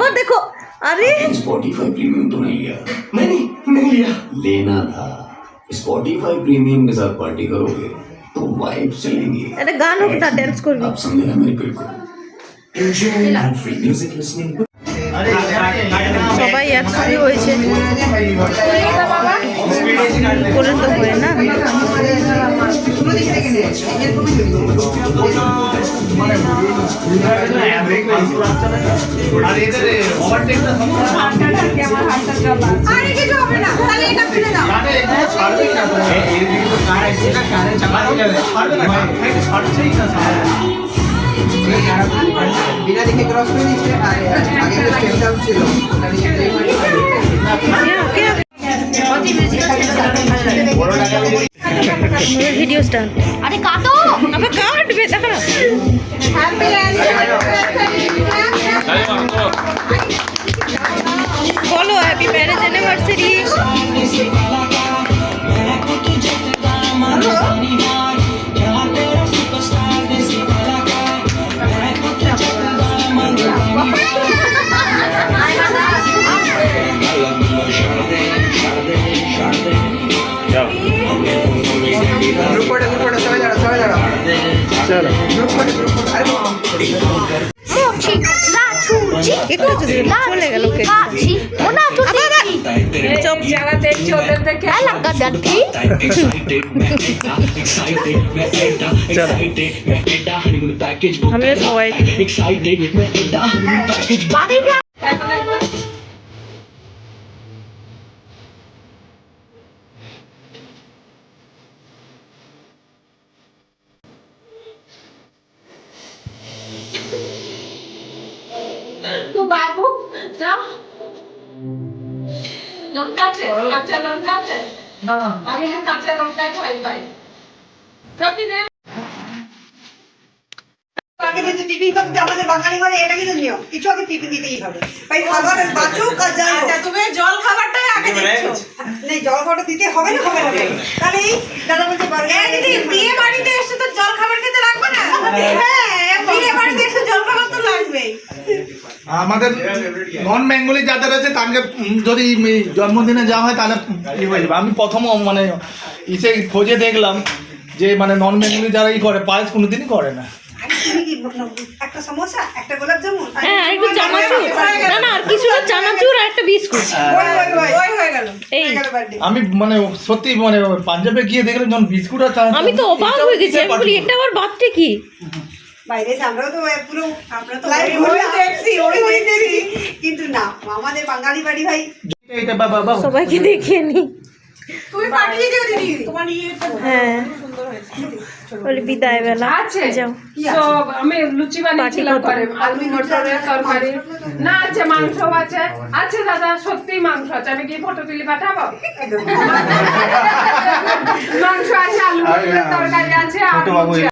वो देखो, अरे Spotify प्रीमियम तो नहीं लिया? नहीं लिया। लेना था। Spotify प्रीमियम के साथ पार्टी करोगे तो वाइब्स चलेंगी। अरे गानों की तरह डांस कर भी। आप समझे ना मेरी बिल्कुल। Enjoy and free music listening. সবাই একসঙ্গে হয়েছে করে তো হয় না। बिना देखे क्रॉस করে দিচ্ছে আর আগে যে স্টেপ ডাউন ছিল ভিডিও স্টার্ট। আরে কাটো, আবার কাটবে দেখো না। বলো হ্যাপি ম্যারেজ অ্যানিভার্সারি। চলে গেল Tu babu, no? Non cazzo, non cazzo. No. Ma che cazzo non cazzo fai? Proprio ne আগে যে টিফিন করতে আমাদের বাঙালি ঘরে এটা কিন্তু নিয়ম, কিছু আগে টিফিন দিতেই হবে। ভাই খাবার বাঁচুক আর যাই হোক। তুমি জল খাবারটাই আগে দিচ্ছ। নেই জল খাবারটা দিতে হবে না হবে না। তাহলে এই দাদা বলতে পারবে দিদি বিয়ে বাড়িতে এসে তো জল খাবার খেতে লাগবে না? হ্যাঁ, বিয়ে বাড়িতে এসে জল খাবার তো লাগবেই। আমাদের নন বেঙ্গলি যাদের আছে তাকে যদি জন্মদিনে যাওয়া হয় তাহলে ই হয়ে যাবে। আমি প্রথম মানে ইসে খোঁজে দেখলাম যে মানে নন বেঙ্গলি যারা ই করে পায়েস কোনোদিনই করে না। একটা সমোসা একটা গোলাপ জামুন হ্যাঁ আর একটু চানাচুর, না না আর কিছু না, চানাচুর আর একটা বিস্কুট। ওই হয়ে গেল। এই আমি মানে সত্যি মানে পাঞ্জাবে গিয়ে দেখলাম যখন বিস্কুট আর চানাচুর, আমি তো অবাক হয়ে গেছি। আমি বলি এটা আবার বাদটা কি? বাইরে আমরাও তো পুরো আমরা তো লাইভ দেখছি, ওই দেখছি। কিন্তু না আমাদের বাঙালি বাড়ি ভাই এটা বাবা বাবা সবাইকে দেখিয়ে নি। তুমি পাঠিয়ে দিও দিদি, তোমার ইয়েটা হ্যাঁ সুন্দর হয়েছে। বলি বিদায় বেলা আছে যাও। তো আমি লুচি বানিয়েছিলাম পরে আলু মটরের তরকারি না আছে, মাংস আছে। আছে দাদা সত্যি মাংস আছে, আমি কি ফটো তুলি পাঠাবো? মাংস আছে, আলু মটরের তরকারি আছে আর